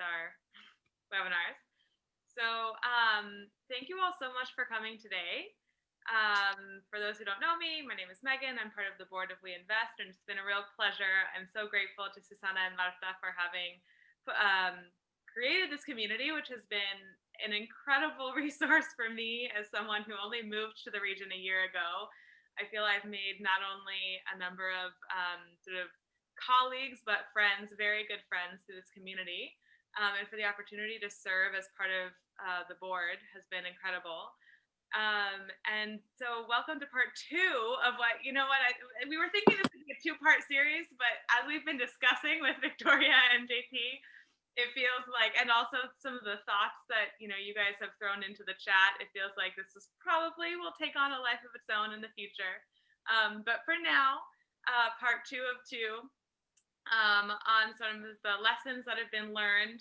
with our webinars. So thank you all so much for coming today. For those who don't know me, my name is Megan. I'm part of the board of WeInvest, and it's been a real pleasure. I'm so grateful to Susana and Marta for having created this community, which has been an incredible resource for me as someone who only moved to the region a year ago. I feel I've made not only a number of sort of colleagues, but friends, very good friends through this community. And for the opportunity to serve as part of the board has been incredible. And so welcome to part 2 of what, we were thinking this would be a 2-part series, but as we've been discussing with Victoria and JP, it feels like, and also some of the thoughts that, you guys have thrown into the chat, it feels like this is probably will take on a life of its own in the future. But for now, part 2 of 2 on some of the lessons that have been learned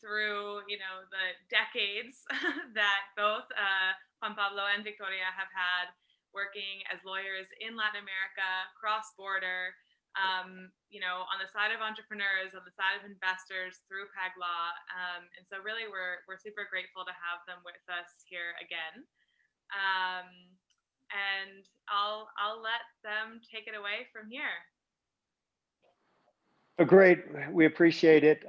through, the decades that both Juan Pablo and Victoria have had working as lawyers in Latin America, cross-border, on the side of entrepreneurs, on the side of investors through PAG Law. And so really we're super grateful to have them with us here again. And I'll let them take it away from here. Oh, great, we appreciate it.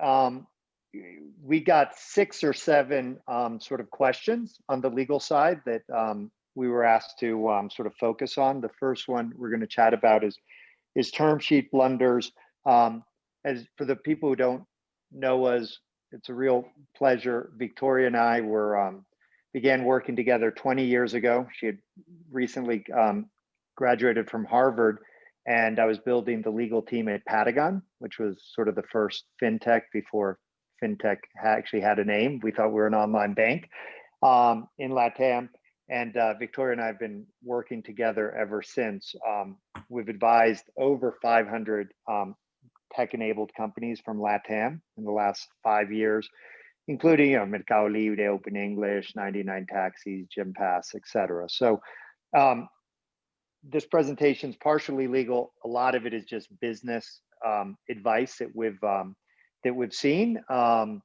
We got 6 or 7 sort of questions on the legal side that we were asked to sort of focus on. The first one we're going to chat about is term sheet blunders. As for the people who don't know us, it's a real pleasure. Victoria and I began working together 20 years ago. She had recently graduated from Harvard, and I was building the legal team at Patagon, which was sort of the first fintech before fintech actually had a name. We thought we were an online bank in Latam. And Victoria and I have been working together ever since. We've advised over 500 tech-enabled companies from Latam in the last 5 years, including Mercado Libre, Open English, 99 Taxis, Gympass, etc. So this presentation is partially legal. A lot of it is just business advice that we've seen. And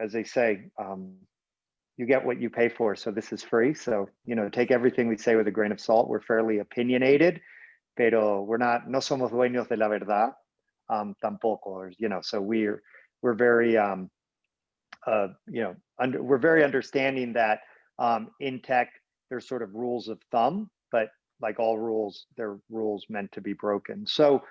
as they say, you get what you pay for. So this is free. So, take everything we say with a grain of salt. We're fairly opinionated, pero no somos dueños de la verdad, tampoco. Or, so we're very, we're very understanding that in tech, there's sort of rules of thumb, but like all rules, they're rules meant to be broken. So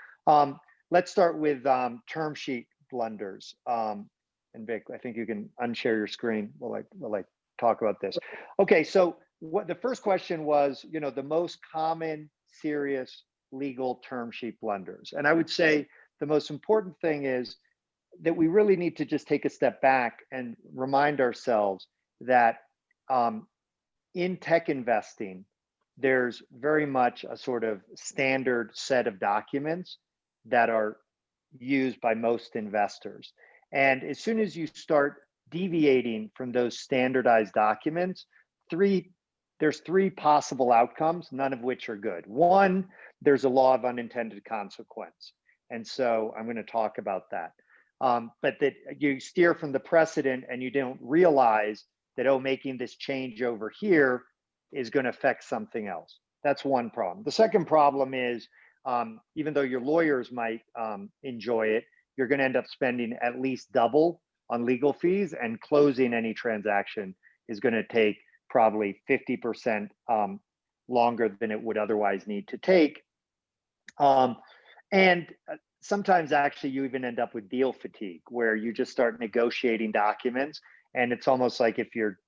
let's start with term sheet blunders. And Vic, I think you can unshare your screen while I talk about this. Okay, so what the first question was, the most common serious legal term sheet blunders. And I would say the most important thing is that we really need to just take a step back and remind ourselves that in tech investing, there's very much a sort of standard set of documents that are used by most investors. And as soon as you start deviating from those standardized documents, there's 3 possible outcomes, none of which are good. One, there's a law of unintended consequence. And so I'm going to talk about that. But that you steer from the precedent and you don't realize that, making this change over here is going to affect something else. That's one problem. The second problem is, even though your lawyers might enjoy it, you're going to end up spending at least double on legal fees, and closing any transaction is going to take probably 50% longer than it would otherwise need to take. And sometimes actually you even end up with deal fatigue, where you just start negotiating documents, and it's almost like if you're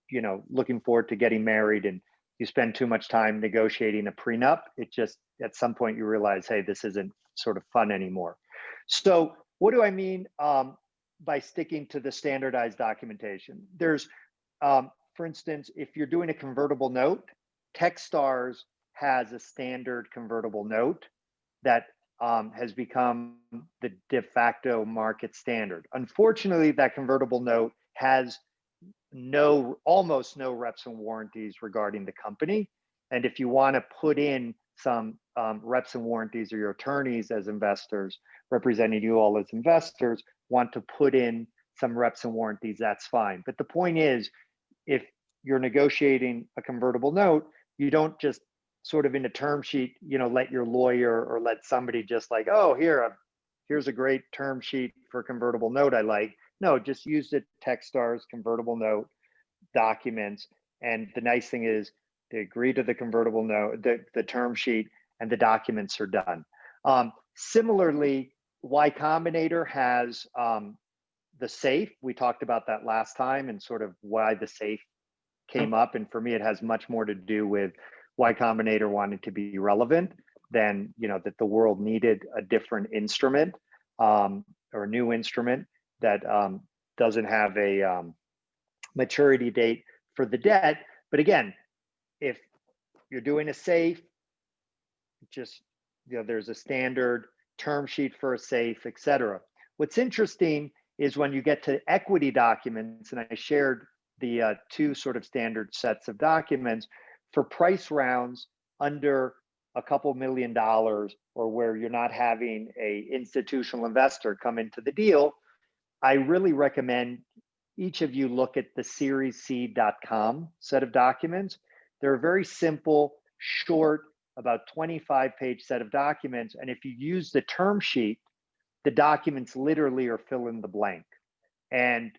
looking forward to getting married and you spend too much time negotiating a prenup, it just at some point you realize, hey, this isn't sort of fun anymore. So what do I mean by sticking to the standardized documentation? There's, for instance, if you're doing a convertible note, Techstars has a standard convertible note that has become the de facto market standard. Unfortunately, that convertible note has almost no reps and warranties regarding the company. And if you want to put in some reps and warranties, or your attorneys as investors representing you all as investors want to put in some reps and warranties, that's fine. But the point is, if you're negotiating a convertible note, you don't just sort of in a term sheet, let your lawyer or let somebody just like, oh, here's a great term sheet for a convertible note I like. No, just use the Techstars convertible note documents. And the nice thing is they agree to the convertible note, the term sheet, and the documents are done. Similarly, Y Combinator has the safe. We talked about that last time and sort of why the safe came up. And for me, it has much more to do with Y Combinator wanting to be relevant than, that the world needed a different instrument or a new instrument that doesn't have a maturity date for the debt. But again, if you're doing a safe, just, there's a standard term sheet for a safe, et cetera. What's interesting is when you get to equity documents, and I shared the two sort of standard sets of documents for price rounds under a couple $1 million, or where you're not having a institutional investor come into the deal, I really recommend each of you look at the seriesseed.com set of documents. They're a very simple, short, about 25-page set of documents. And if you use the term sheet, the documents literally are fill in the blank. And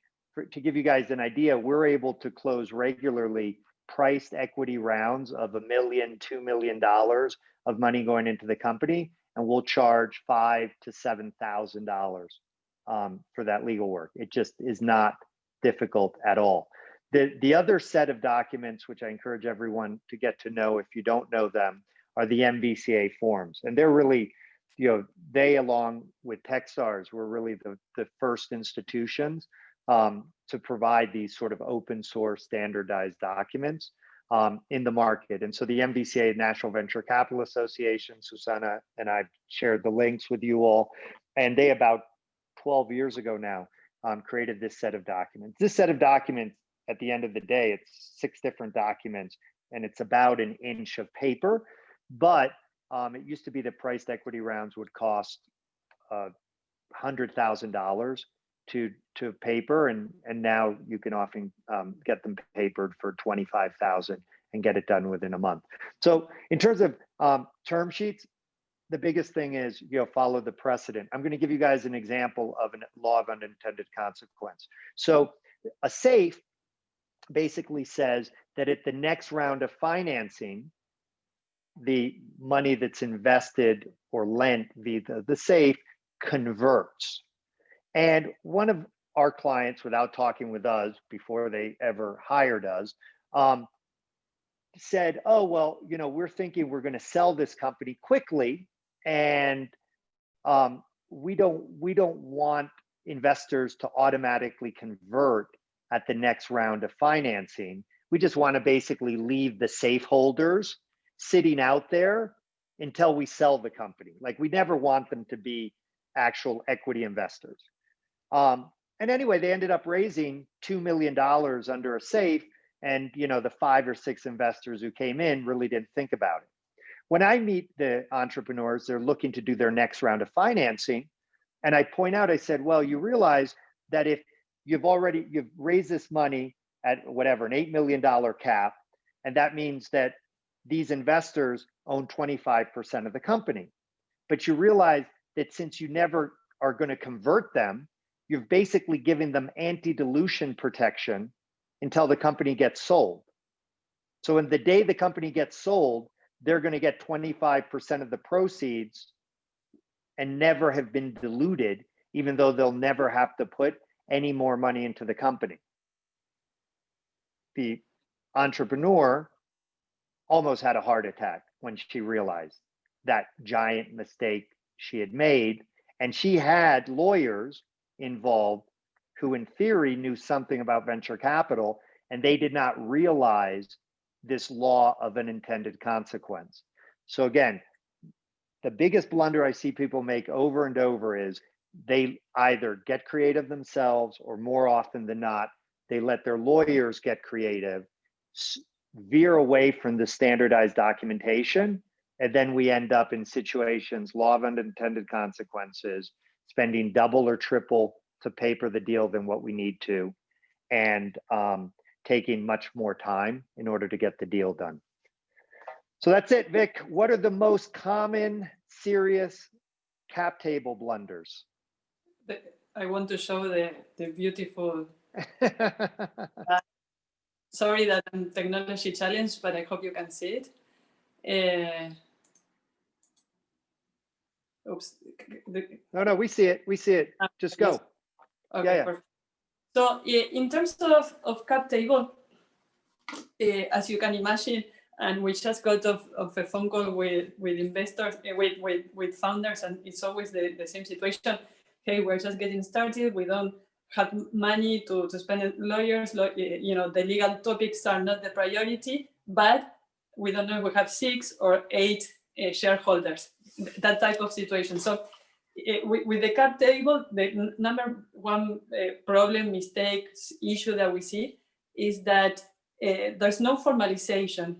to give you guys an idea, we're able to close regularly priced equity rounds of $1 million, $2 million of money going into the company, and we'll charge $5,000 to $7,000 for that legal work. It just is not difficult at all. The other set of documents, which I encourage everyone to get to know if you don't know them, are the MVCA forms. And they're really, they along with Techstars were really the first institutions to provide these sort of open source standardized documents in the market. And so the MVCA, National Venture Capital Association, Susanna and I've shared the links with you all, and they about 12 years ago now created this set of documents. This set of documents, at the end of the day, it's 6 different documents, and it's about an inch of paper. But it used to be that priced equity rounds would cost $100,000 to paper, and now you can often get them papered for $25,000 and get it done within a month. So in terms of term sheets, the biggest thing is follow the precedent. I'm going to give you guys an example of a law of unintended consequence. So a safe basically says that at the next round of financing, the money that's invested or lent via the safe converts. And one of our clients, without talking with us before they ever hired us, said, oh, well, we're thinking we're going to sell this company quickly, and we don't want investors to automatically convert at the next round of financing. We just want to basically leave the safe holders sitting out there until we sell the company. Like, we never want them to be actual equity investors. And anyway, they ended up raising $2 million under a safe, and the 5 or 6 investors who came in really didn't think about it. When I meet the entrepreneurs, they're looking to do their next round of financing, and I point out, I said, well, you realize that if you've raised this money at whatever, an $8 million cap, and that means that these investors own 25% of the company. But you realize that since you never are going to convert them, you've basically given them anti-dilution protection until the company gets sold. So in the day the company gets sold, they're going to get 25% of the proceeds and never have been diluted, even though they'll never have to put any more money into the company. The entrepreneur almost had a heart attack when she realized that giant mistake she had made. And she had lawyers involved who in theory knew something about venture capital, and they did not realize this law of unintended consequence. So again, the biggest blunder I see people make over and over is they either get creative themselves, or more often than not, they let their lawyers get creative, veer away from the standardized documentation, And then we end up in situations, law of unintended consequences, spending double or triple to paper the deal than what we need to, and taking much more time in order to get the deal done. So that's it, Vic. What are the most common serious cap table blunders? I want to show the beautiful. Sorry that I'm technology challenged, but I hope you can see it. Oops. No, we see it. We see it. Just go. Okay, yeah. Perfect. So in terms of cap table, as you can imagine, and we just got off a phone call with investors, with founders, and it's always the same situation. Hey, we're just getting started. We don't have money to spend on lawyers. You know, the legal topics are not the priority, but we don't know if we have 6 or 8 shareholders. That type of situation. So with the cap table, the number one problem, mistake, issue that we see is that there's no formalization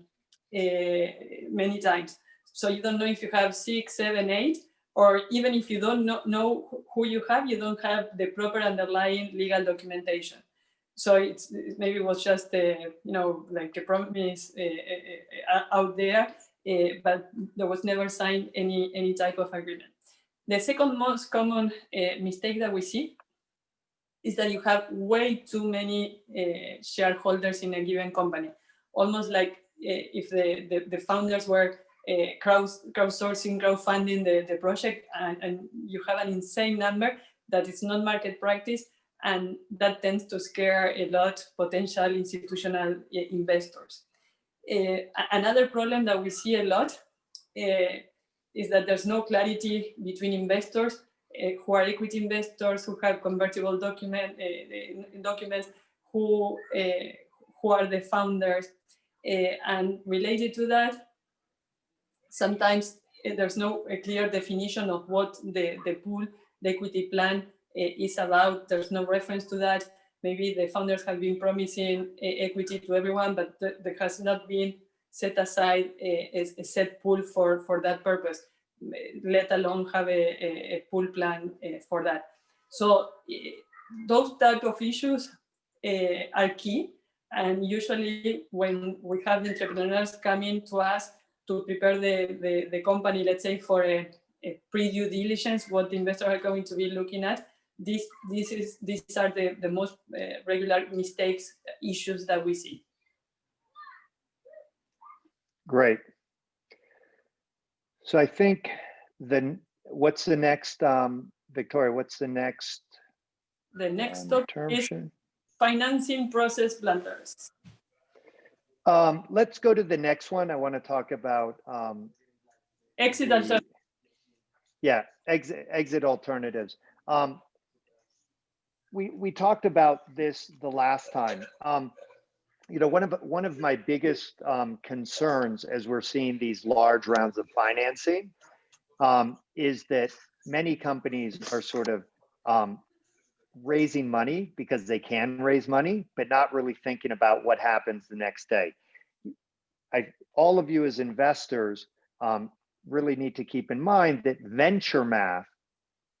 many times. So you don't know if you have 6, 7, 8, or even if you don't know who you have, you don't have the proper underlying legal documentation. So it's maybe it was just like a promise out there, but there was never signed any type of agreement. The second most common mistake that we see is that you have way too many shareholders in a given company. Almost like if the founders were crowdsourcing, crowdfunding the project, and you have an insane number that is not market practice, and that tends to scare a lot potential institutional investors. Another problem that we see a lot is that there's no clarity between investors who are equity investors, who have convertible documents, who are the founders. And related to that, sometimes there's no clear definition of what the pool, the equity plan is about. There's no reference to that. Maybe the founders have been promising equity to everyone, but there has not been set aside a set pool for that purpose, let alone have a pool plan for that. So those type of issues are key. And usually when we have the entrepreneurs coming to us to prepare the company, let's say for a pre-due diligence, what the investors are going to be looking at, these are the most regular mistakes, issues that we see. Great. So I think what's the next, Victoria, what's the next? The next topic is financing process blunders. Let's go to the next one. I want to talk about exit alternatives. Yeah, exit alternatives. We talked about this the last time. You know, one of my biggest concerns as we're seeing these large rounds of financing is that many companies are sort of raising money because they can raise money, but not really thinking about what happens the next day. All of you as investors really need to keep in mind that venture math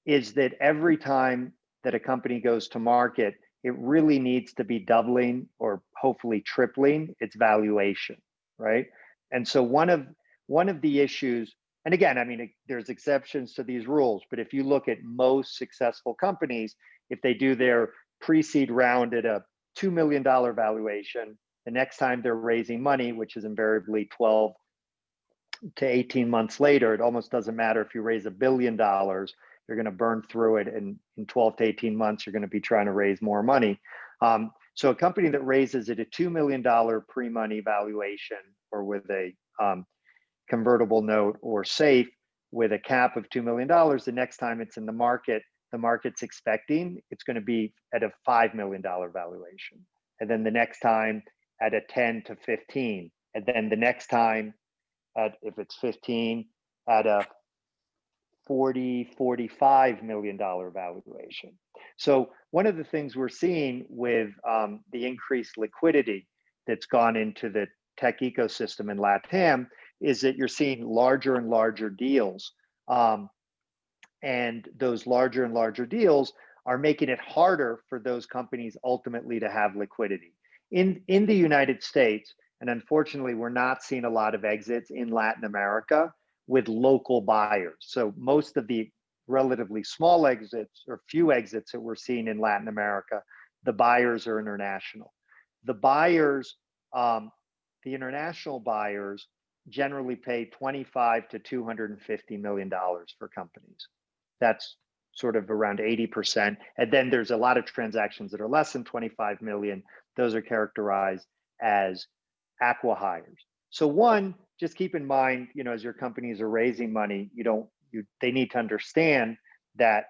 is that every time that a company goes to market, it really needs to be doubling or hopefully tripling its valuation, right? And so one of the issues, and again, I mean, there's exceptions to these rules, but if you look at most successful companies, if they do their pre-seed round at a $2 million valuation, the next time they're raising money, which is invariably 12 to 18 months later, it almost doesn't matter if you raise $1 billion, you're going to burn through it. And in 12 to 18 months, you're going to be trying to raise more money. So a company that raises at a $2 million pre-money valuation, or with a convertible note or safe with a cap of $2 million, the next time it's in the market's expecting it's going to be at a $5 million valuation. And then the next time at a 10 to 15. And then the next time if it's 15, at a $45 million valuation. So one of the things we're seeing with the increased liquidity that's gone into the tech ecosystem in Latam is that you're seeing larger and larger deals. And those larger and larger deals are making it harder for those companies ultimately to have liquidity. In the United States, and unfortunately, we're not seeing a lot of exits in Latin America with local buyers. So most of the relatively small exits or few exits that we're seeing in Latin America, the buyers are international. The buyers, the international buyers generally pay $25 to $250 million for companies. That's sort of around 80%. And then there's a lot of transactions that are less than 25 million. Those are characterized as acqui-hires. So one, just keep in mind, as your companies are raising money, they need to understand that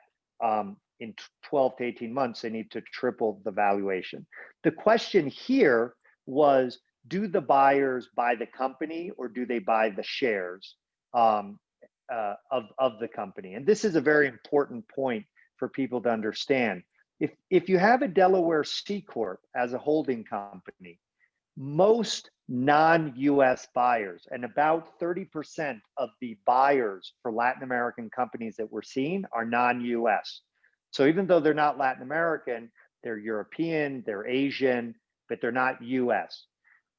in 12 to 18 months, they need to triple the valuation. The question here was, do the buyers buy the company or do they buy the shares of the company? And this is a very important point for people to understand. If you have a Delaware C Corp as a holding company, most non-US buyers, and about 30% of the buyers for Latin American companies that we're seeing are non-US. So even though they're not Latin American, they're European, they're Asian, but they're not US.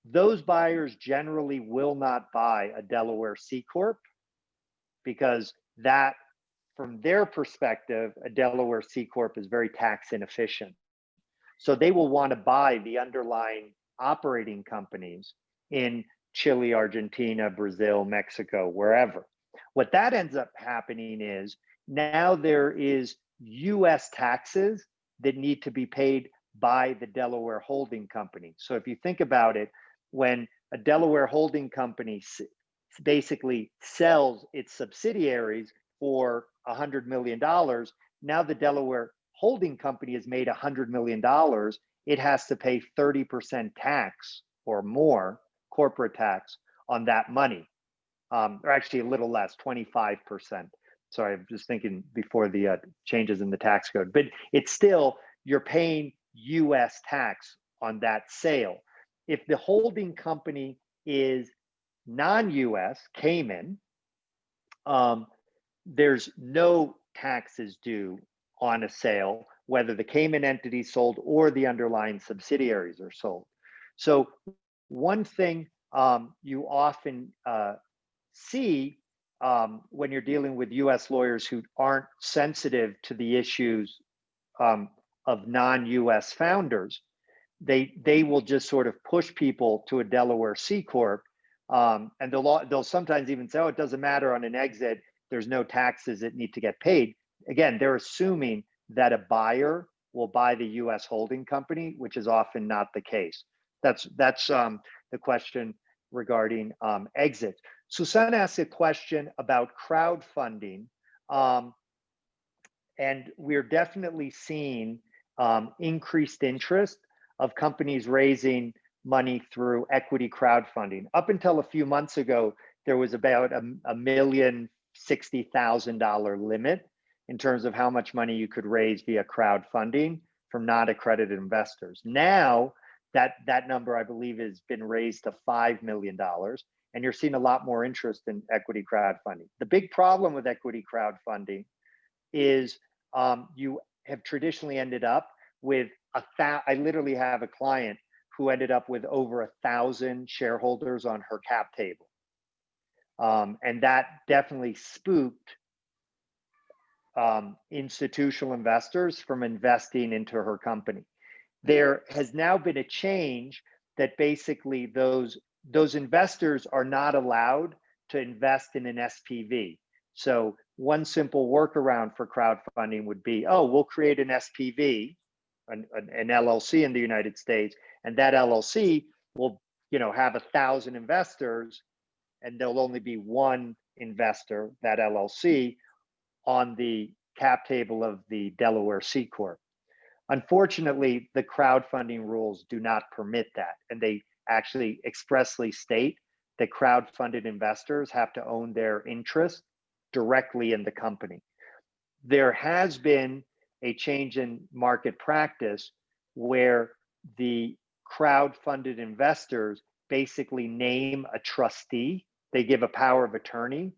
Those buyers generally will not buy a Delaware C Corp because that, from their perspective, a Delaware C Corp is very tax inefficient. So they will want to buy the underlying operating companies in Chile, Argentina, Brazil, Mexico, wherever. What that ends up happening is now there is US taxes that need to be paid by the Delaware holding company. So if you think about it, when a Delaware holding company basically sells its subsidiaries for $100 million, now the Delaware holding company has made $100 million. It has to pay 30% tax or more, corporate tax, on that money, or actually a little less, 25%. Sorry, I'm just thinking before the changes in the tax code, but it's still, you're paying US tax on that sale. If the holding company is non-US, Cayman, there's no taxes due on a sale, whether the Cayman entity is sold or the underlying subsidiaries are sold. So one thing you often see when you're dealing with US lawyers who aren't sensitive to the issues of non-US founders, they will just sort of push people to a Delaware C Corp, and they'll sometimes even say, oh, it doesn't matter on an exit, there's no taxes that need to get paid. Again, they're assuming that a buyer will buy the US holding company, which is often not the case. That's the question regarding exit. Susan asked a question about crowdfunding, and we're definitely seeing increased interest of companies raising money through equity crowdfunding. Up until a few months ago, there was about a $1,060,000 limit in terms of how much money you could raise via crowdfunding from non-accredited investors. Now, that number, I believe, has been raised to $5 million, and you're seeing a lot more interest in equity crowdfunding. The big problem with equity crowdfunding is you have traditionally ended up with I literally have a client who ended up with over 1,000 shareholders on her cap table. And that definitely spooked institutional investors from investing into her company. There has now been a change that basically those investors are not allowed to invest in an SPV. So one simple workaround for crowdfunding would be, oh, we'll create an SPV, an LLC in the United States, and that LLC will, have 1,000 investors, and there'll only be one investor, that LLC, on the cap table of the Delaware C Corp. Unfortunately, the crowdfunding rules do not permit that, and they actually expressly state that crowdfunded investors have to own their interest directly in the company. There has been a change in market practice where the crowdfunded investors basically name a trustee they give a power of attorney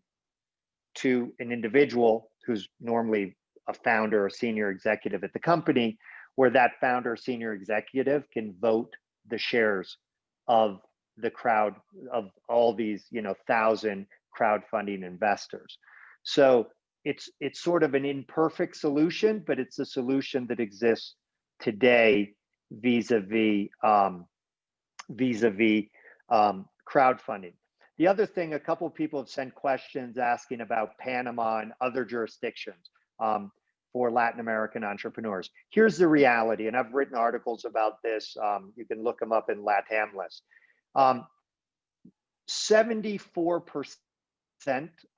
to an individual who's normally a founder or senior executive at the company, where that founder or senior executive can vote the shares of the crowd, of all these 1,000 crowdfunding investors. So it's sort of an imperfect solution, but it's a solution that exists today vis-a-vis crowdfunding. The other thing, a couple of people have sent questions asking about Panama and other jurisdictions for Latin American entrepreneurs. Here's the reality, and I've written articles about this. You can look them up in Latam list. 74%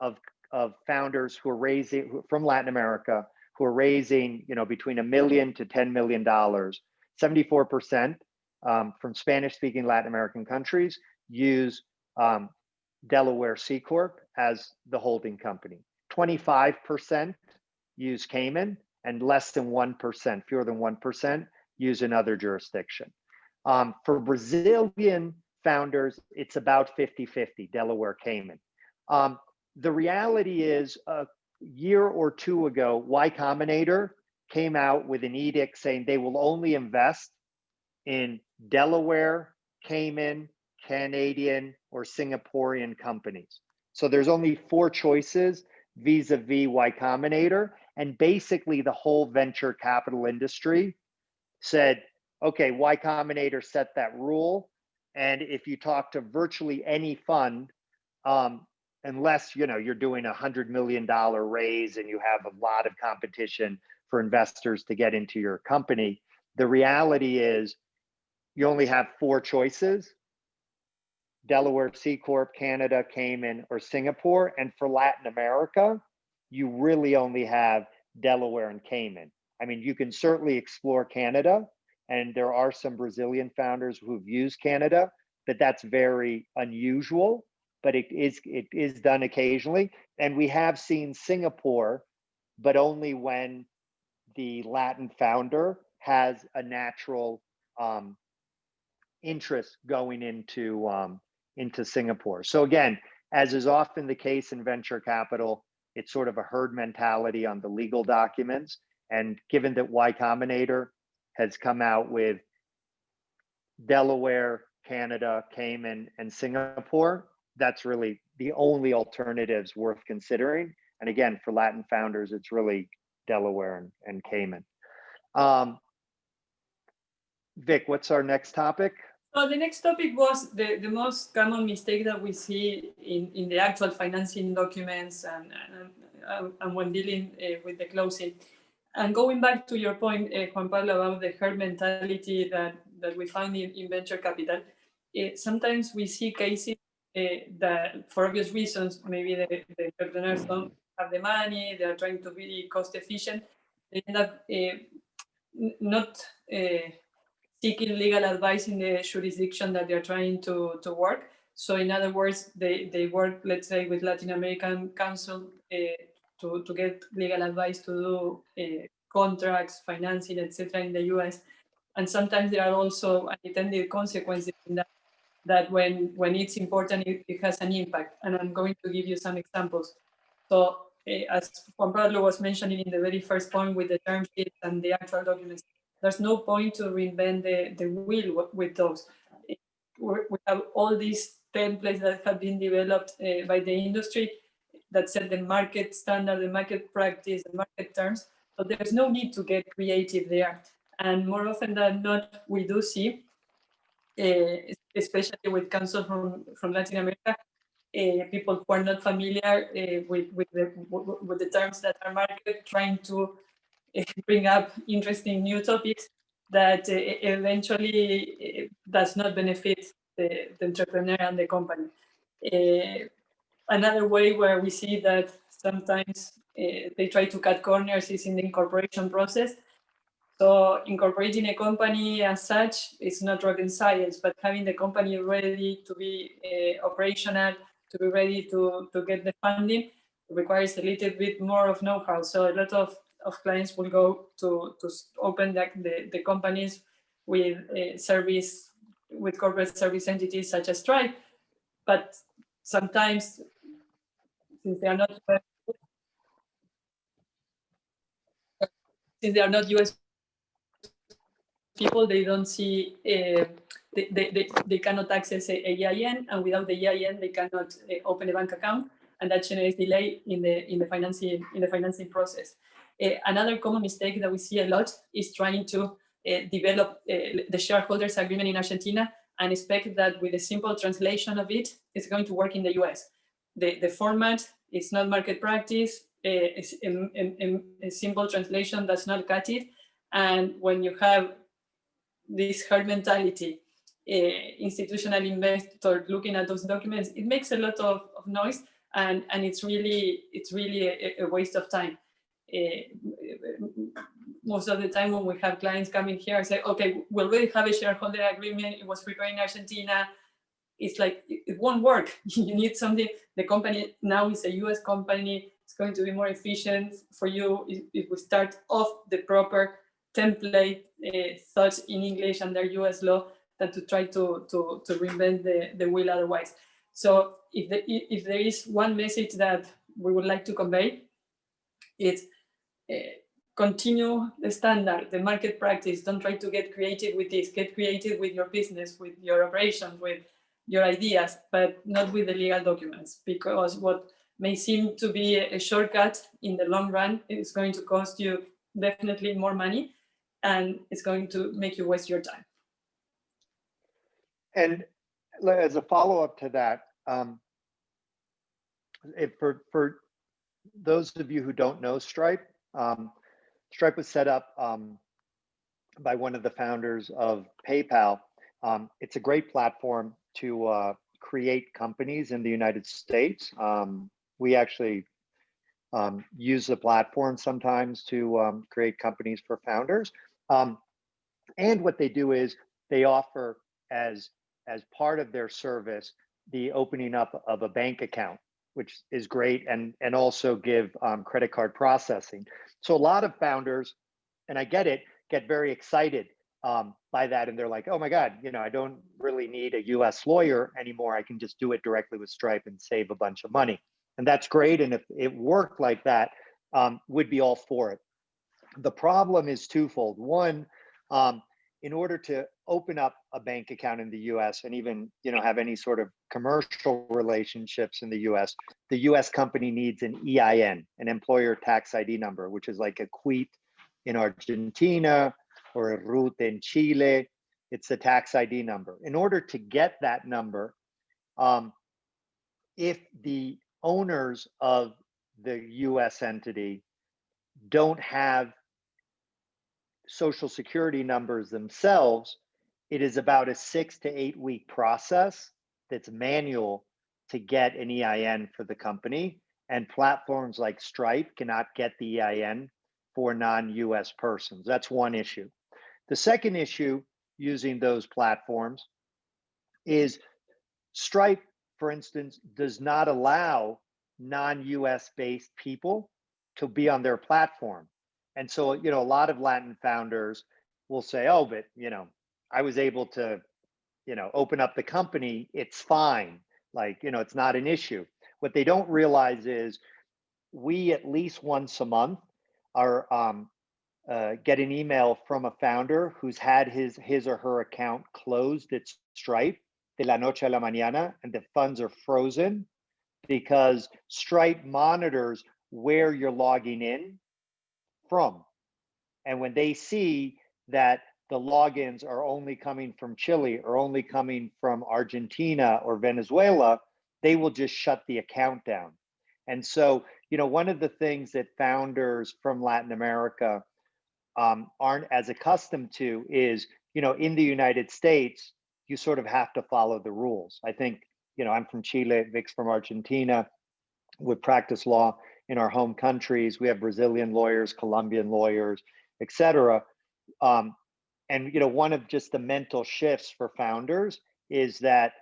of founders who are raising from Latin America, who are raising between $1 million to $10 million, 74% from Spanish-speaking Latin American countries use Delaware C Corp as the holding company. 25% use Cayman, and less than 1%, fewer than 1%, use another jurisdiction. For Brazilian founders, it's about 50-50, Delaware, Cayman. The reality is, a year or two ago, Y Combinator came out with an edict saying they will only invest in Delaware, Cayman, Canadian, or Singaporean companies. So there's only 4 choices vis-a-vis Y Combinator. And basically the whole venture capital industry said, okay, Y Combinator set that rule. And if you talk to virtually any fund, unless you're doing $100 million raise and you have a lot of competition for investors to get into your company, the reality is you only have 4 choices: Delaware C Corp, Canada, Cayman, or Singapore. And for Latin America, you really only have Delaware and Cayman. I mean, you can certainly explore Canada, and there are some Brazilian founders who've used Canada, but that's very unusual, but it is done occasionally. And we have seen Singapore, but only when the Latin founder has a natural interest going into Singapore. So again, as is often the case in venture capital, it's sort of a herd mentality on the legal documents. And given that Y Combinator has come out with Delaware, Canada, Cayman, and Singapore, that's really the only alternatives worth considering. And again, for Latin founders, it's really Delaware and Cayman. Vic, what's our next topic? So the next topic was the most common mistake that we see in the actual financing documents and when dealing with the closing. And going back to your point, Juan Pablo, about the herd mentality that we find in venture capital, sometimes we see cases that, for obvious reasons, maybe the entrepreneurs don't have the money, they're trying to be cost efficient, they end up not seeking legal advice in the jurisdiction that they're trying to work. So in other words, they work, let's say, with Latin American counsel to get legal advice to do contracts, financing, etc. in the US. And sometimes there are also unintended consequences in that when it's important, it has an impact. And I'm going to give you some examples. So as Juan Pablo was mentioning in the very first point with the term sheet and the actual documents, there's no point to reinvent the wheel with those. We have all these templates that have been developed by the industry that set the market standard, the market practice, the market terms. So there's no need to get creative there. And more often than not, we do see, especially with counsel from Latin America, people who are not familiar with the terms that are market, trying to bring up interesting new topics that eventually does not benefit the entrepreneur and the company. Another way where we see that sometimes they try to cut corners is in the incorporation process. So incorporating a company as such is not rocket science, but having the company ready to be operational, to be ready to get the funding requires a little bit more of know-how. So a lot of clients will go to open the companies with with corporate service entities such as Stripe, but sometimes, since they are not US people, they don't see, they cannot access a EIN, and without the EIN, they cannot open a bank account, and that generates delay in the financing process. Another common mistake that we see a lot is trying to develop the shareholders agreement in Argentina and expect that with a simple translation of it, it's going to work in the US. The format is not market practice. A simple translation does not cut it. And when you have this herd mentality, institutional investor looking at those documents, it makes a lot of noise, and it's really a waste of time. Most of the time when we have clients coming here and say, okay, we already have a shareholder agreement, it was prepared in Argentina, it's like, it won't work. You need something. The company now is a US company. It's going to be more efficient for you if we start off the proper template thoughts in English under US law than to try to reinvent the wheel otherwise. So if there is one message that we would like to convey, it's continue the standard, the market practice. Don't try to get creative with this. Get creative with your business, with your operations, with your ideas, but not with the legal documents, because what may seem to be a shortcut in the long run is going to cost you definitely more money, and it's going to make you waste your time. And as a follow-up to that, for those of you who don't know Stripe, Stripe was set up by one of the founders of PayPal. It's a great platform to create companies in the United States. We actually use the platform sometimes to create companies for founders. And what they do is they offer as part of their service the opening up of a bank account, which is great, and also give credit card processing. So a lot of founders, and I get it, get very excited by that, and they're like, oh my God, I don't really need a US lawyer anymore. I can just do it directly with Stripe and save a bunch of money. And that's great. And if it worked like that, we'd be all for it. The problem is twofold. One, in order to open up a bank account in the US and even have any sort of commercial relationships in the US company needs an EIN, an employer tax ID number, which is like a quit in Argentina or a RUT in Chile. It's the tax ID number. In order to get that number, if the owners of the US entity don't have social security numbers themselves, it is about a 6 to 8 week process that's manual to get an EIN for the company. And platforms like Stripe cannot get the EIN for non-US persons. That's one issue. The second issue using those platforms is Stripe, for instance, does not allow non-US based people to be on their platform. And so, a lot of Latin founders will say, oh, but, I was able to, open up the company. It's fine. Like, it's not an issue. What they don't realize is we at least once a month are get an email from a founder who's had his or her account closed at Stripe de la noche a la mañana, and the funds are frozen because Stripe monitors where you're logging in from. And when they see that the logins are only coming from Chile or only coming from Argentina or Venezuela, they will just shut the account down. And so, one of the things that founders from Latin America aren't as accustomed to is, in the United States, you sort of have to follow the rules. I think, I'm from Chile, Vic's from Argentina. We practice law in our home countries. We have Brazilian lawyers, Colombian lawyers, et cetera. And, one of just the mental shifts for founders is that,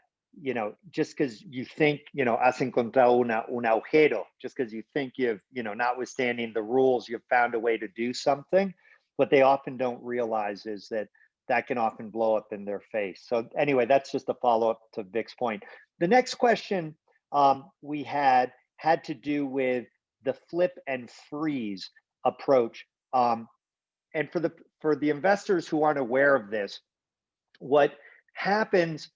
just because you think, has encontrado un agujero, just because you think you've, notwithstanding the rules, you've found a way to do something. What they often don't realize is that can often blow up in their face. So anyway, that's just a follow-up to Vic's point. The next question we had to do with the flip and freeze approach. And for the investors who aren't aware of this, what happens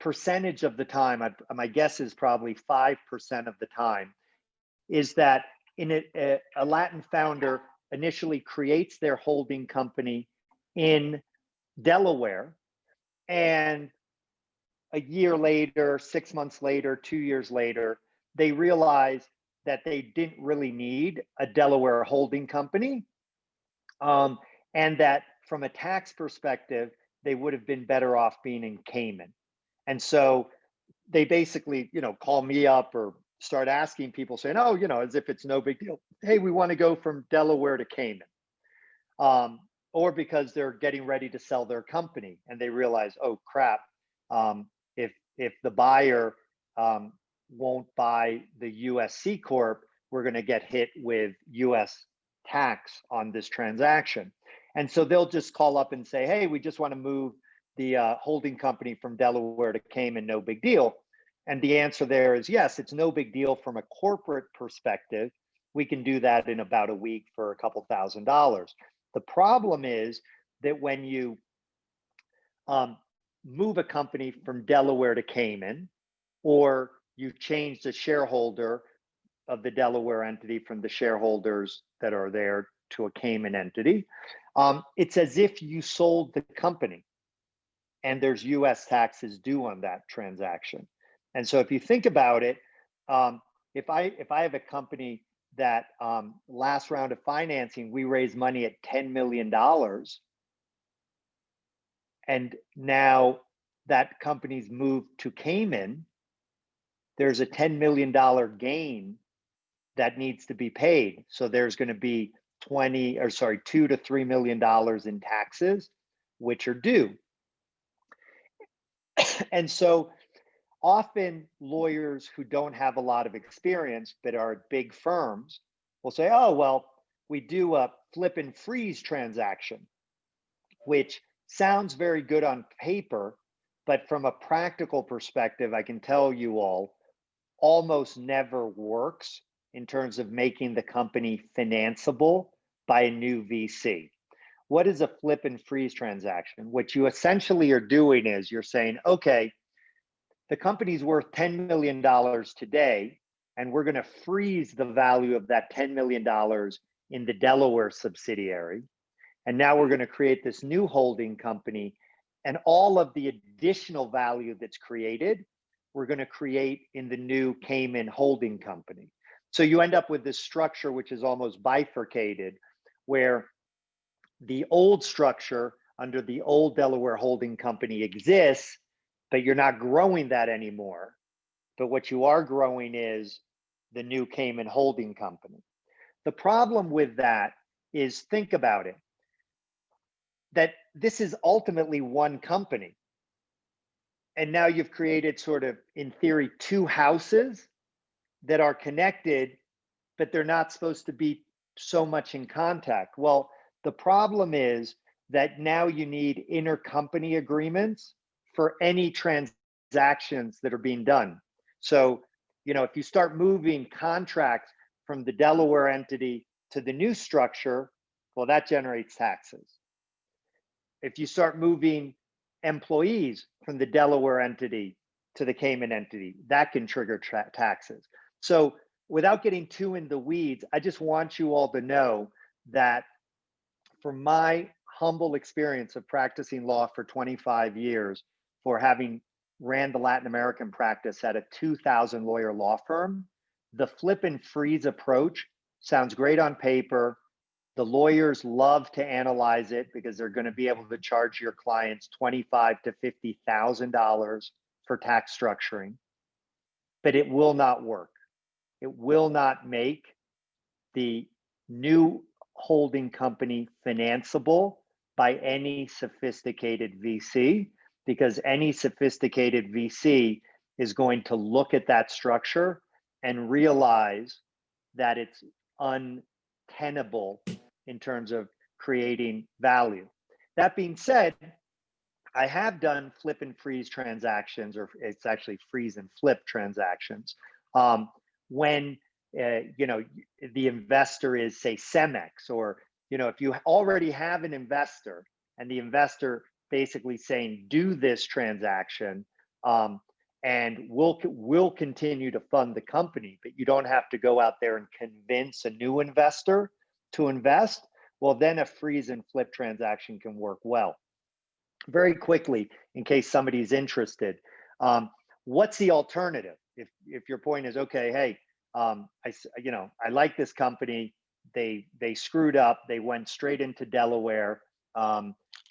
percentage of the time, my guess is probably 5% of the time, is that a Latin founder initially creates their holding company in Delaware, and a year later, 6 months later, 2 years later, they realize that they didn't really need a Delaware holding company, and that from a tax perspective, they would have been better off being in Cayman. And so they basically, call me up or start asking people saying, oh, as if it's no big deal. Hey, we want to go from Delaware to Cayman. Or because they're getting ready to sell their company and they realize, oh crap, if the buyer won't buy the US C Corp, we're going to get hit with US tax on this transaction. And so they'll just call up and say, hey, we just want to move the holding company from Delaware to Cayman, no big deal. And the answer there is yes, it's no big deal from a corporate perspective. We can do that in about a week for a couple $1,000s. The problem is that when you move a company from Delaware to Cayman, or you change the shareholder of the Delaware entity from the shareholders that are there to a Cayman entity, it's as if you sold the company, and there's US taxes due on that transaction. And so if you think about it, if I have a company that last round of financing, we raised money at $10 million, and now that company's moved to Cayman, there's a $10 million gain that needs to be paid. So there's going to be $2 to $3 million in taxes, which are due. And so often lawyers who don't have a lot of experience but are at big firms will say, oh, well, we do a flip and freeze transaction, which sounds very good on paper, but from a practical perspective, I can tell you all, almost never works in terms of making the company financeable by a new VC. What is a flip and freeze transaction? What you essentially are doing is you're saying, okay, the company's worth $10 million today, and we're going to freeze the value of that $10 million in the Delaware subsidiary. And now we're going to create this new holding company, and all of the additional value that's created, we're going to create in the new Cayman holding company. So you end up with this structure, which is almost bifurcated, where the old structure under the old Delaware holding company exists, but you're not growing that anymore. But what you are growing is the new Cayman holding company. The problem with that is, think about it, that this is ultimately one company. And now you've created sort of, in theory, two houses that are connected, but they're not supposed to be so much in contact. Well, the problem is that now you need intercompany agreements for any transactions that are being done. So, if you start moving contracts from the Delaware entity to the new structure, well, that generates taxes. If you start moving employees from the Delaware entity to the Cayman entity, that can trigger taxes. So without getting too in the weeds, I just want you all to know that from my humble experience of practicing law for 25 years, for having ran the Latin American practice at a 2,000 lawyer law firm, the flip and freeze approach sounds great on paper. The lawyers love to analyze it because they're going to be able to charge your clients $25,000 to $50,000 for tax structuring, but it will not work. It will not make the new holding company financeable by any sophisticated VC, because any sophisticated VC is going to look at that structure and realize that it's untenable in terms of creating value. That being said, I have done flip and freeze transactions, or it's actually freeze and flip transactions, when the investor is, say, Cemex, or if you already have an investor and the investor basically saying, do this transaction, and we'll continue to fund the company, but you don't have to go out there and convince a new investor to invest. Well, then a freeze and flip transaction can work well. Very quickly, in case somebody's interested, what's the alternative? If your point is, okay, hey, I like this company, they screwed up, they went straight into Delaware.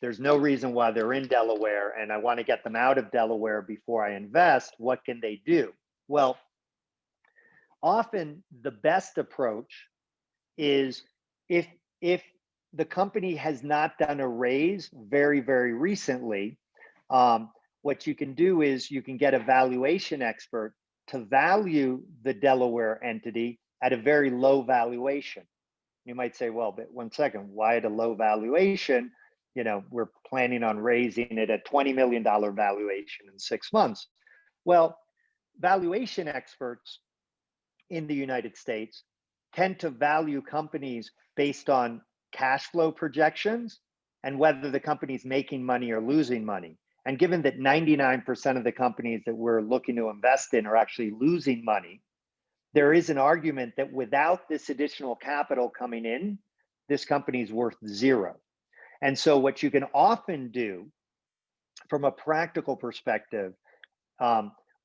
There's no reason why they're in Delaware, and I want to get them out of Delaware before I invest. What can they do? Well, often the best approach is if the company has not done a raise very, very recently, what you can do is you can get a valuation expert to value the Delaware entity at a very low valuation. You might say, well, but one second, why at a low valuation? We're planning on raising it at $20 million valuation in 6 months. Well, valuation experts in the United States tend to value companies based on cash flow projections and whether the company's making money or losing money. And given that 99% of the companies that we're looking to invest in are actually losing money, there is an argument that without this additional capital coming in, this company's worth zero. And so what you can often do from a practical perspective,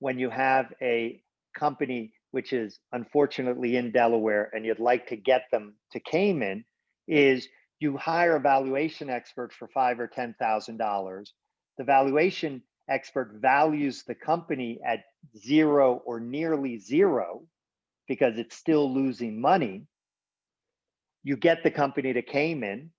when you have a company which is unfortunately in Delaware and you'd like to get them to Cayman, is you hire a valuation expert for $5,000 or $10,000. The valuation expert values the company at zero or nearly zero because it's still losing money. You get the company to Cayman,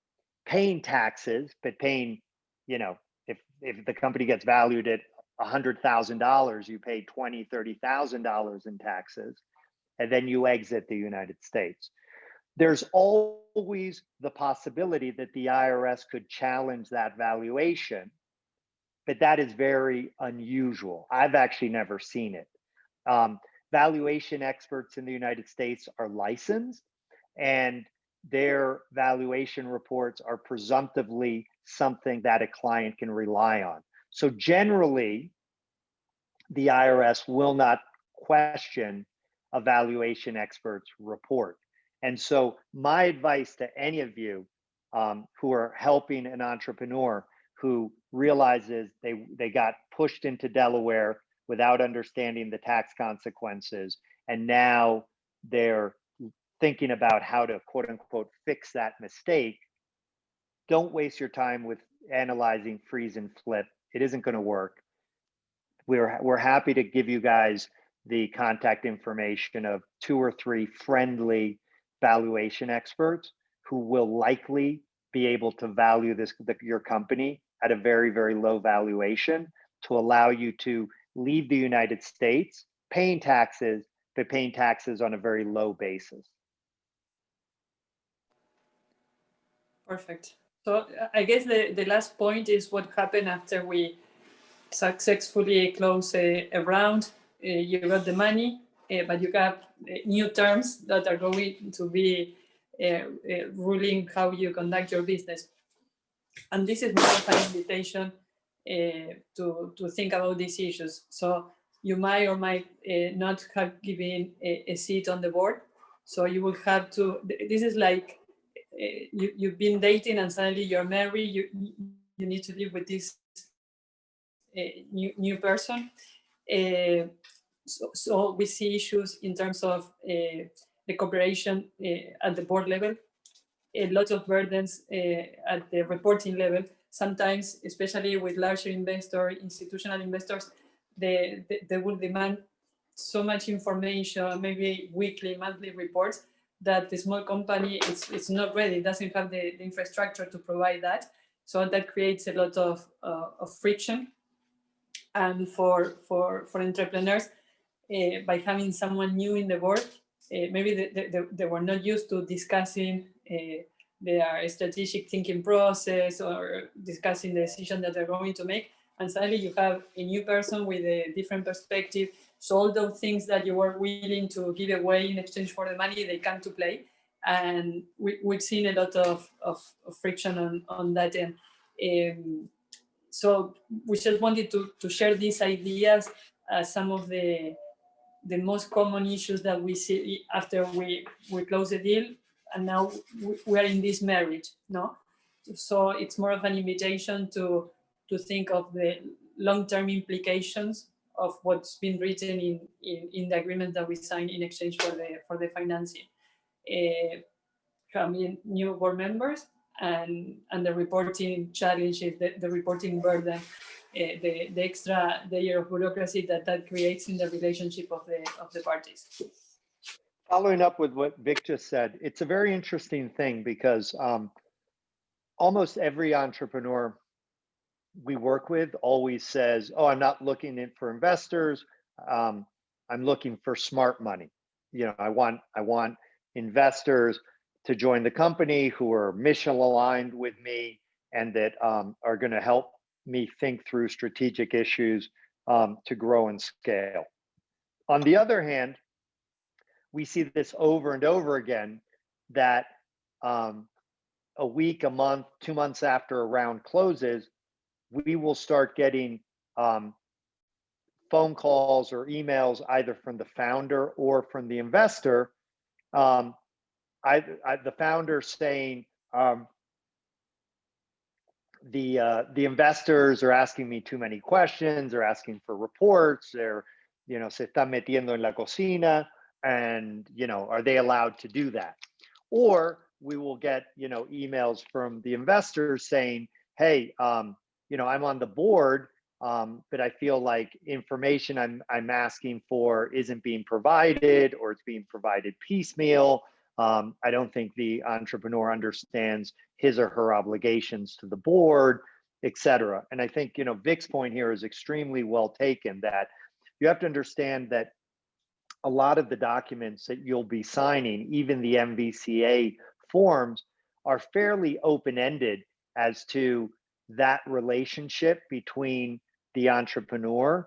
paying taxes, but paying, if the company gets valued at $100,000, you pay $20,000, $30,000 in taxes, and then you exit the United States. There's always the possibility that the IRS could challenge that valuation, but that is very unusual. I've actually never seen it. Valuation experts in the United States are licensed, and their valuation reports are presumptively something that a client can rely on. So generally, the IRS will not question a valuation expert's report. And so my advice to any of you who are helping an entrepreneur who realizes they got pushed into Delaware without understanding the tax consequences, and now they're thinking about how to quote unquote fix that mistake, don't waste your time with analyzing freeze and flip. It isn't going to work. We're happy to give you guys the contact information of 2 or 3 friendly valuation experts who will likely be able to value your company at a very, very low valuation to allow you to leave the United States paying taxes, but paying taxes on a very low basis. Perfect. So I guess the last point is what happened after we successfully close a round. You got the money, but you got new terms that are going to be ruling how you conduct your business. And this is more of an invitation to think about these issues. So you might or might not have given a seat on the board. So you will have to, this is like you've been dating and suddenly you're married, you need to live with this new person. So we see issues in terms of the cooperation at the board level, a lot of burdens at the reporting level. Sometimes, especially with larger investors, institutional investors, they will demand so much information, maybe weekly, monthly reports, that the small company it's not ready, it doesn't have the infrastructure to provide that. So that creates a lot of friction. And for entrepreneurs, by having someone new in the board, maybe they were not used to discussing their strategic thinking process or discussing the decision that they're going to make. And suddenly you have a new person with a different perspective. So all those things that you were willing to give away in exchange for the money, they come to play. And we've seen a lot of friction on that end. So we just wanted to share these ideas as some of the most common issues that we see after we close the deal, and now we are in this marriage, no? So it's more of an invitation to think of the long-term implications of what's been written in the agreement that we signed in exchange for the financing. Having new board members and the reporting challenges, the reporting burden, the extra layer of bureaucracy that creates in the relationship of the parties. Following up with what Vic just said, it's a very interesting thing because almost every entrepreneur we work with always says, oh, I'm not looking in for investors. I'm looking for smart money. You know, I want investors to join the company who are mission aligned with me and that are going to help me think through strategic issues to grow and scale. On the other hand, we see this over and over again that a week, a month, 2 months after a round closes, we will start getting phone calls or emails either from the founder or from the investor. The founder saying, the investors are asking me too many questions, they're asking for reports, they're, you know, se están metiendo en la cocina, and, you know, are they allowed to do that? Or we will get, you know, emails from the investors saying, hey, you know, I'm on the board, but I feel like information I'm asking for isn't being provided, or it's being provided piecemeal. I don't think the entrepreneur understands his or her obligations to the board, et cetera. And I think, you know, Vic's point here is extremely well taken, that you have to understand that a lot of the documents that you'll be signing, even the MVCA forms, are fairly open-ended as to that relationship between the entrepreneur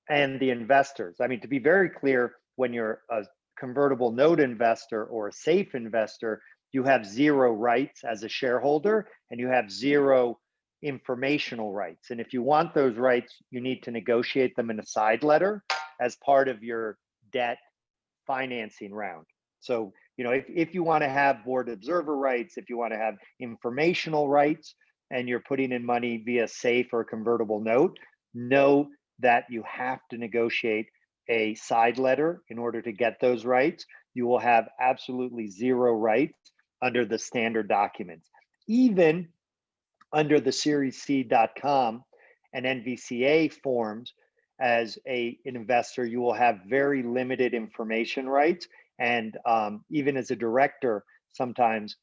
and the investors. I mean, to be very clear, when you're a convertible note investor or a safe investor, you have zero rights as a shareholder and you have zero informational rights. And if you want those rights, you need to negotiate them in a side letter as part of your debt financing round. So, you know, if you want to have board observer rights, if you want to have informational rights, and you're putting in money via safe or convertible note, know that you have to negotiate a side letter in order to get those rights. You will have absolutely zero rights under the standard documents. Even under the SeriesC.com and NVCA forms, as an investor, you will have very limited information rights. And even as a director, sometimes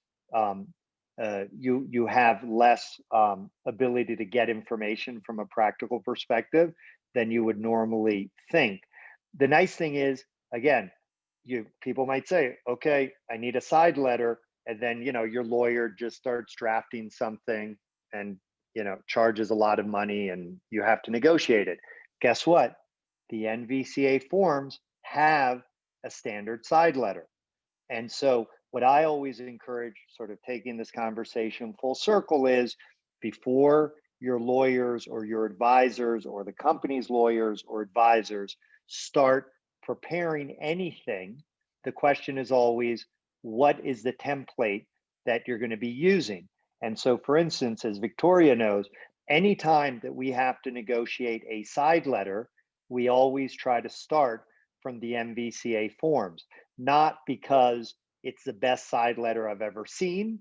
you have less ability to get information from a practical perspective than you would normally think. The nice thing is, again, people might say, okay, I need a side letter, and then, you know, your lawyer just starts drafting something and, you know, charges a lot of money and you have to negotiate it. Guess what? The NVCA forms have a standard side letter. And so what I always encourage, sort of taking this conversation full circle, is before your lawyers or your advisors or the company's lawyers or advisors start preparing anything, the question is always, what is the template that you're going to be using? And so, for instance, as Victoria knows, anytime that we have to negotiate a side letter, we always try to start from the MVCA forms, not because it's the best side letter I've ever seen,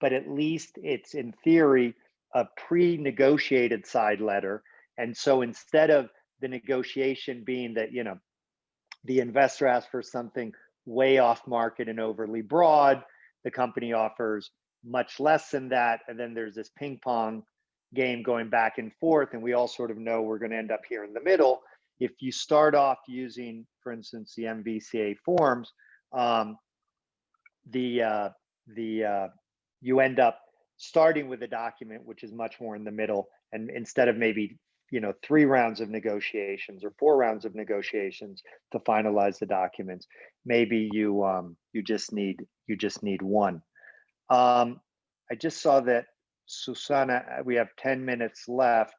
but at least it's, in theory, a pre-negotiated side letter. And so instead of the negotiation being that, you know, the investor asks for something way off market and overly broad, the company offers much less than that, and then there's this ping pong game going back and forth, and we all sort of know we're going to end up here in the middle. If you start off using, for instance, the MVCA forms, the you end up starting with a document which is much more in the middle, and instead of maybe 3 rounds of negotiations or 4 rounds of negotiations to finalize the documents, maybe you just need one. I just saw that Susana, we have 10 minutes left.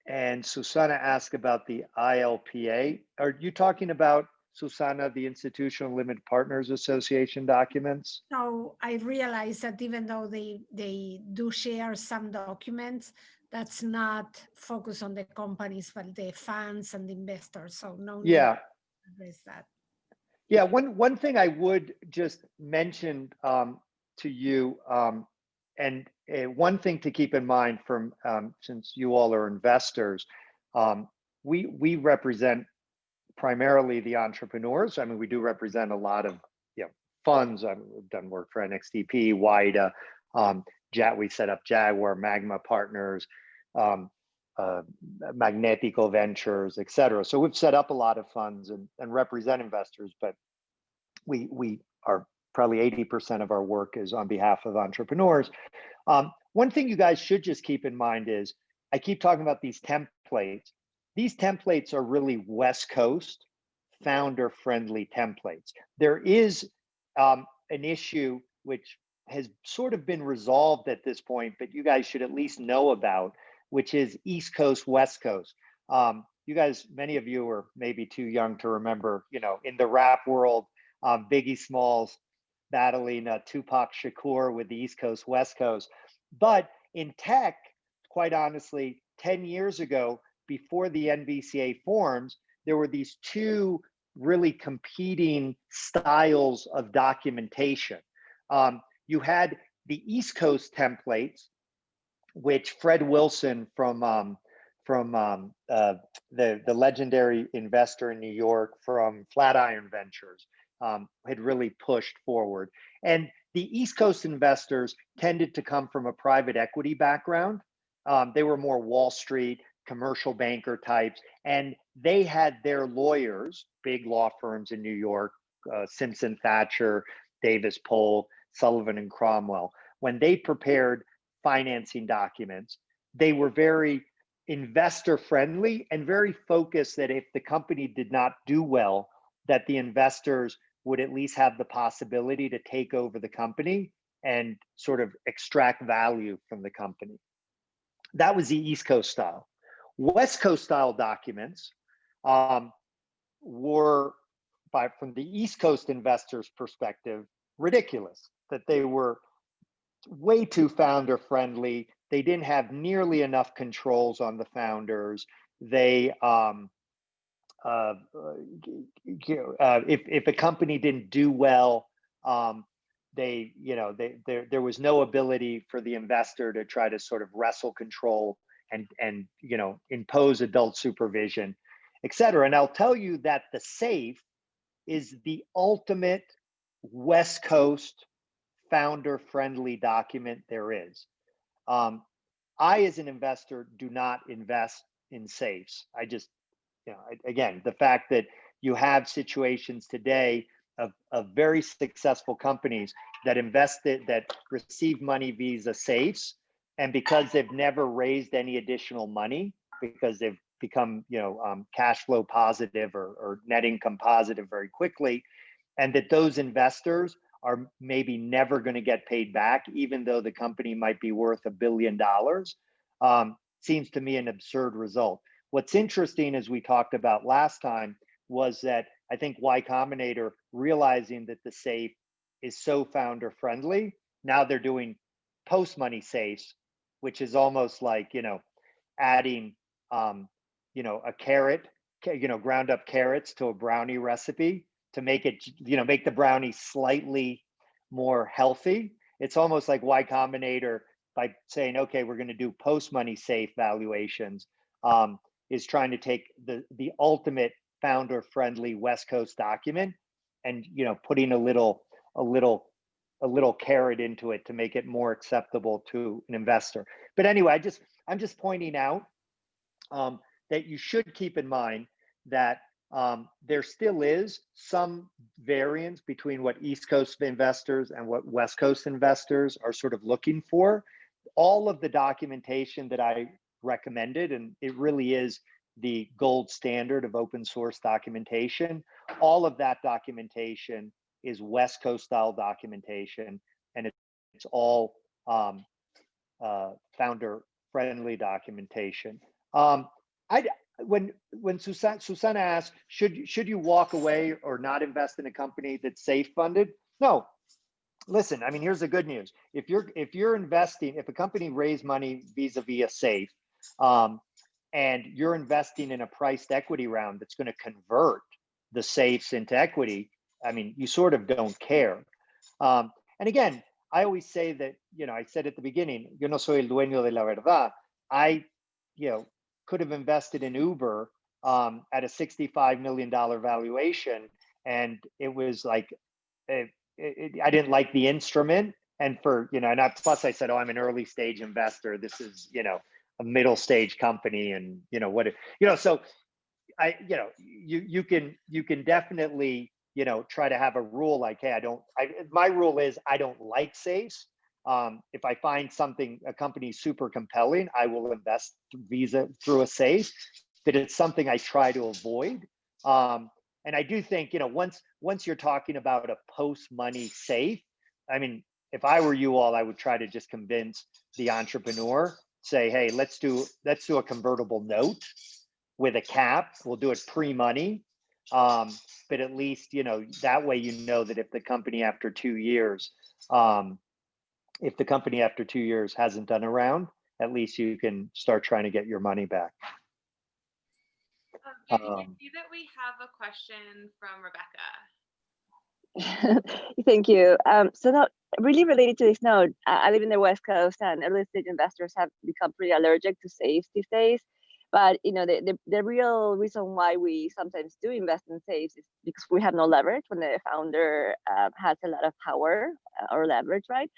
And Susana asked about the ILPA. Are you talking about, Susana, the Institutional Limited Partners Association documents? So I realize that even though they do share some documents, that's not focused on the companies, but the funds and the investors. So no need Yeah. to address that. Yeah, one thing I would just mention to you, and one thing to keep in mind from since you all are investors, we represent primarily the entrepreneurs. I mean, we do represent a lot of funds. We've done work for NXTP, WIDA, we set up Jaguar, Magma Partners, Magnetico Ventures, et cetera. So we've set up a lot of funds and represent investors, but we are probably 80% of our work is on behalf of entrepreneurs. One thing you guys should just keep in mind is, I keep talking about these templates. These templates are really West Coast founder-friendly templates. There is an issue which has sort of been resolved at this point, but you guys should at least know about, which is East Coast, West Coast. You guys, many of you are maybe too young to remember, in the rap world, Biggie Smalls battling Tupac Shakur with the East Coast, West Coast. But in tech, quite honestly, 10 years ago, before the NVCA forms, there were these two really competing styles of documentation. You had the East Coast templates, which Fred Wilson from the legendary investor in New York from Flatiron Ventures had really pushed forward. And the East Coast investors tended to come from a private equity background. They were more Wall Street, commercial banker types, and they had their lawyers, big law firms in New York, Simpson Thacher, Davis Polk, Sullivan and Cromwell. When they prepared financing documents, they were very investor friendly and very focused that if the company did not do well, that the investors would at least have the possibility to take over the company and sort of extract value from the company. That was the East Coast style. West Coast style documents were, from the East Coast investors' perspective, ridiculous, that they were way too founder friendly. They didn't have nearly enough controls on the founders. They, if a company didn't do well, there was no ability for the investor to try to sort of wrestle control and impose adult supervision, et cetera. And I'll tell you that the SAFE is the ultimate West Coast founder-friendly document there is. I, as an investor, do not invest in safes. I just, again, the fact that you have situations today of very successful companies that invested, that receive money via safes, and because they've never raised any additional money, because they've become, cash flow positive or net income positive very quickly, and that those investors are maybe never going to get paid back, even though the company might be worth $1 billion, seems to me an absurd result. What's interesting, as we talked about last time, was that I think Y Combinator, realizing that the safe is so founder friendly, now they're doing post-money safes, which is almost like, adding, a carrot, ground up carrots to a brownie recipe to make it, make the brownie slightly more healthy. It's almost like Y Combinator, by saying, okay, we're going to do post-money safe valuations, is trying to take the ultimate founder-friendly West Coast document and putting a little carrot into it to make it more acceptable to an investor. But anyway, I'm just pointing out that you should keep in mind that there still is some variance between what East Coast investors and what West Coast investors are sort of looking for. All of the documentation that I recommended, and it really is the gold standard of open source documentation, all of that documentation is West Coast style documentation, and it's all founder friendly documentation. When Susana asked, should you walk away or not invest in a company that's safe funded? No. Listen, I mean, here's the good news. If you're investing, if a company raised money vis-a-vis a safe, and you're investing in a priced equity round that's going to convert the safes into equity, I mean, you sort of don't care. And again, I always say that, I said at the beginning, yo no soy el dueño de la verdad. I, could have invested in Uber at a $65 million valuation, and it was like, I didn't like the instrument. And plus I said, oh, I'm an early stage investor. This is, a middle stage company, and so you can definitely, try to have a rule like, hey, my rule is I don't like safes. If I find a company super compelling, I will invest through a safe, but it's something I try to avoid. And I do think, once you're talking about a post-money safe, I mean, if I were you all, I would try to just convince the entrepreneur, say, hey, let's do a convertible note with a cap. We'll do it pre-money. But at least, that way, that if the company after 2 years, hasn't done a round, at least you can start trying to get your money back. I see that we have a question from Rebecca. Thank you. So now, really related to this note, I live in the West Coast, and early stage investors have become pretty allergic to safes these days. But the real reason why we sometimes do invest in safes is because we have no leverage when the founder has a lot of power or leverage, right?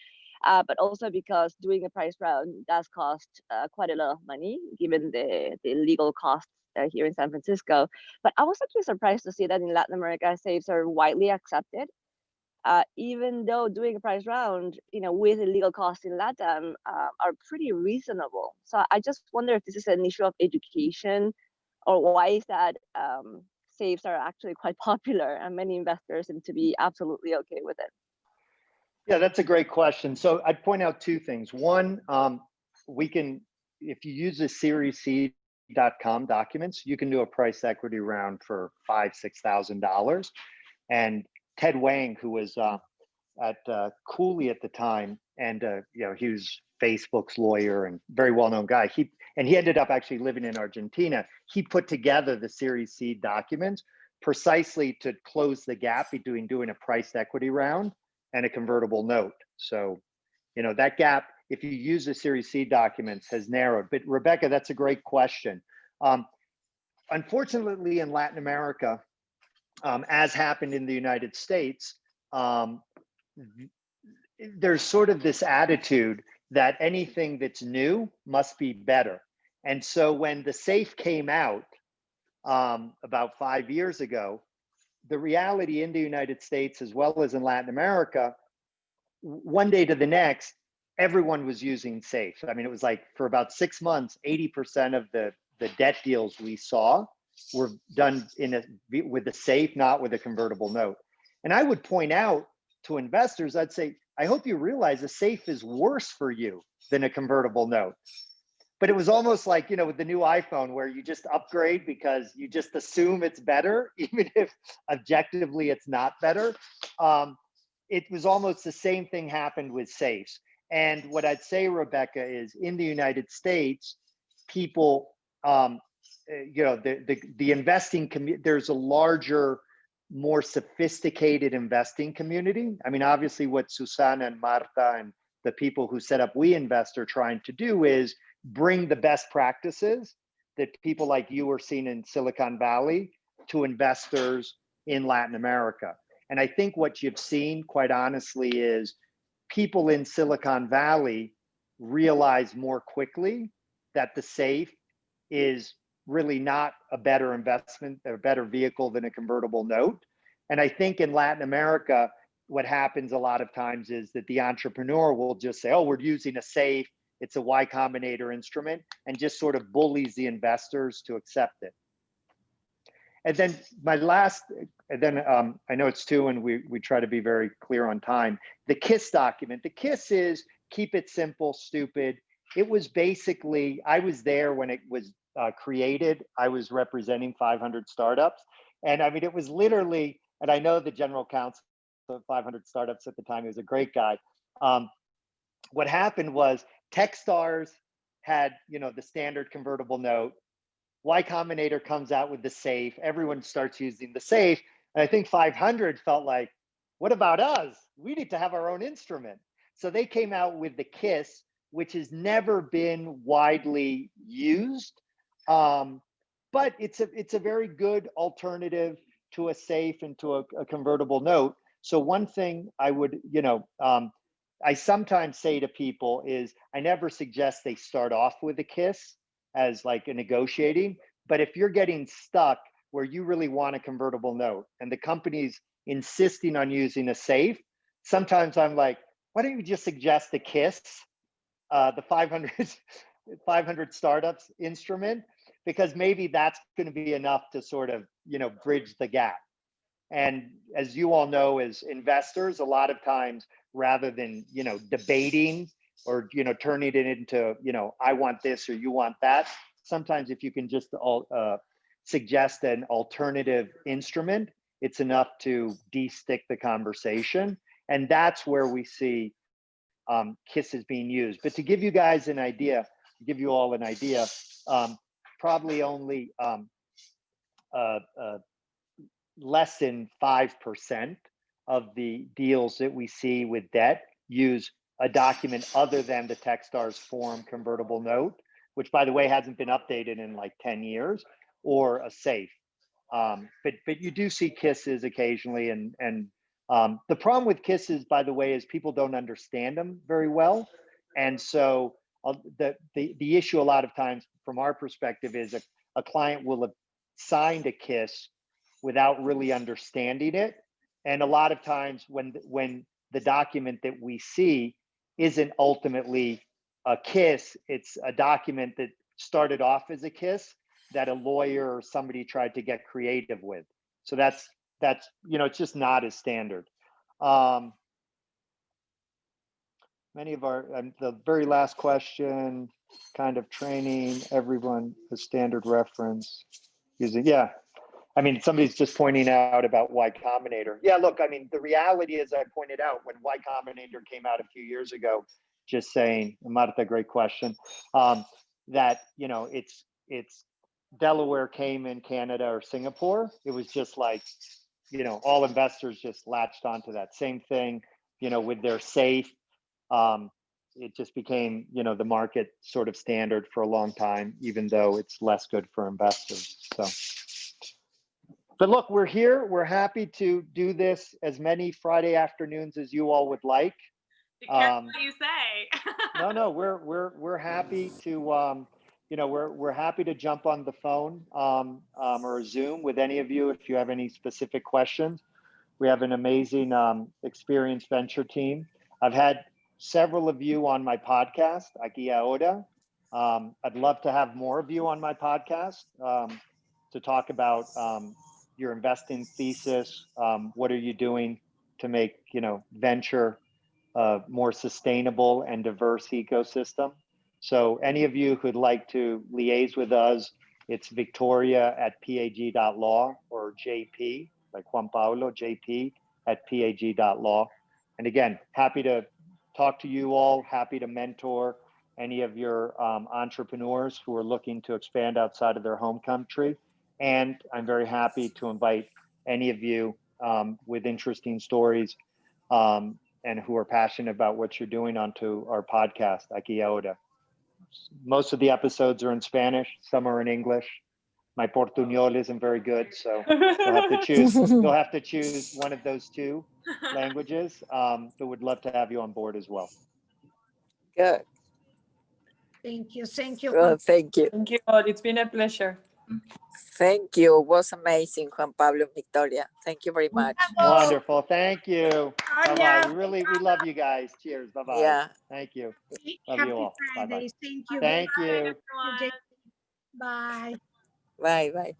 But also because doing a price round does cost quite a lot of money, given the legal costs here in San Francisco. But I was actually surprised to see that in Latin America, safes are widely accepted. Even though doing a price round, with the legal costs in Latam are pretty reasonable. So I just wonder if this is an issue of education, or why is that safes are actually quite popular and many investors seem to be absolutely okay with it. Yeah, that's a great question. So I'd point out two things. One, if you use the Series C.com documents, you can do a price equity round for $5,000-$6,000. And Ted Wang, who was at Cooley at the time, and he was Facebook's lawyer and very well-known guy. He ended up actually living in Argentina. He put together the Series C documents precisely to close the gap between doing a priced equity round and a convertible note. So, that gap, if you use the Series C documents, has narrowed. But Rebecca, that's a great question. Unfortunately, in Latin America, as happened in the United States, there's sort of this attitude that anything that's new must be better. And so when the SAFE came out about 5 years ago, the reality in the United States, as well as in Latin America, one day to the next, everyone was using SAFE. I mean, it was like for about 6 months, 80% of the debt deals we saw were done with a SAFE, not with a convertible note. And I would point out to investors, I'd say, I hope you realize a SAFE is worse for you than a convertible note. But it was almost like, with the new iPhone, where you just upgrade because you just assume it's better, even if objectively it's not better. It was almost the same thing happened with safes. And what I'd say, Rebecca, is in the United States, people, the investing community, there's a larger, more sophisticated investing community. I mean, obviously what Susana and Marta and the people who set up WeInvest are trying to do is bring the best practices that people like you are seeing in Silicon Valley to investors in Latin America. And I think what you've seen, quite honestly, is people in Silicon Valley realize more quickly that the SAFE is really not a better investment, a better vehicle than a convertible note. And I think in Latin America, what happens a lot of times is that the entrepreneur will just say, oh, we're using a safe, it's a Y Combinator instrument, and just sort of bullies the investors to accept it. And then my last, I know it's 2 and we try to be very clear on time. The KISS document, the KISS is keep it simple, stupid. It was basically, I was there when it was created. I was representing 500 startups. And I mean, it was literally, and I know the general counsel of 500 startups at the time, he was a great guy. What happened was Techstars had, the standard convertible note. Y Combinator comes out with the safe. Everyone starts using the safe. And I think 500 felt like, what about us? We need to have our own instrument. So they came out with the KISS, which has never been widely used. But it's a very good alternative to a safe and to a convertible note. So one thing I would, I sometimes say to people is I never suggest they start off with a KISS as like a negotiating, but if you're getting stuck where you really want a convertible note and the company's insisting on using a safe, sometimes I'm like, why don't you just suggest the KISS, the 500 startups instrument, because maybe that's going to be enough to sort of, bridge the gap. And as you all know, as investors, a lot of times, rather than, debating or, turning it into, I want this or you want that. Sometimes if you can just suggest an alternative instrument, it's enough to de-stick the conversation. And that's where we see KISS is being used. But to give you guys an idea, give you all an idea, probably only less than 5% of the deals that we see with debt use a document other than the Techstars form convertible note, which by the way hasn't been updated in like 10 years, or a safe. But you do see KISSes occasionally, and the problem with KISSes, by the way, is people don't understand them very well. And so the issue a lot of times from our perspective is a client will have signed a KISS without really understanding it. And a lot of times when the document that we see isn't ultimately a KISS, it's a document that started off as a KISS that a lawyer or somebody tried to get creative with. So that's it's just not as standard. Many of the very last question, kind of training everyone a standard reference using, yeah. I mean, somebody's just pointing out about Y Combinator. Yeah, look, I mean, the reality is I pointed out when Y Combinator came out a few years ago, just saying, Marta, great question, that, it's Delaware, Cayman, Canada, or Singapore. It was just like, all investors just latched onto that same thing, with their safe. It just became, the market sort of standard for a long time, even though it's less good for investors. So. But look, we're here. We're happy to do this as many Friday afternoons as you all would like. Be careful what you say. No, we're happy to, we're happy to jump on the phone or Zoom with any of you if you have any specific questions. We have an amazing, experienced venture team. I've had several of you on my podcast, Aquí Ahora. I'd love to have more of you on my podcast to talk about your investing thesis. What are you doing to make, venture more sustainable and diverse ecosystem? So any of you who'd like to liaise with us, it's Victoria at PAG.law or JP, like Juan Pablo, JP at PAG.law. And again, happy to talk to you all, happy to mentor any of your entrepreneurs who are looking to expand outside of their home country. And I'm very happy to invite any of you with interesting stories and who are passionate about what you're doing onto our podcast, Aquí Ahora. Most of the episodes are in Spanish, some are in English. My Portuñol isn't very good, so you'll have to choose one of those two languages. But would love to have you on board as well. Good. Thank you. Thank you. Well, thank you. Thank you. It's been a pleasure. Thank you. It was amazing, Juan Pablo and Victoria. Thank you very much. Wonderful. Thank you. Oh, Bye-bye. yeah. We love you guys. Cheers. Bye-bye. Yeah. Thank you. Love you Happy all. Bye-bye. Friday. Thank you. Thank Bye, you. everyone. Bye. Bye. Bye.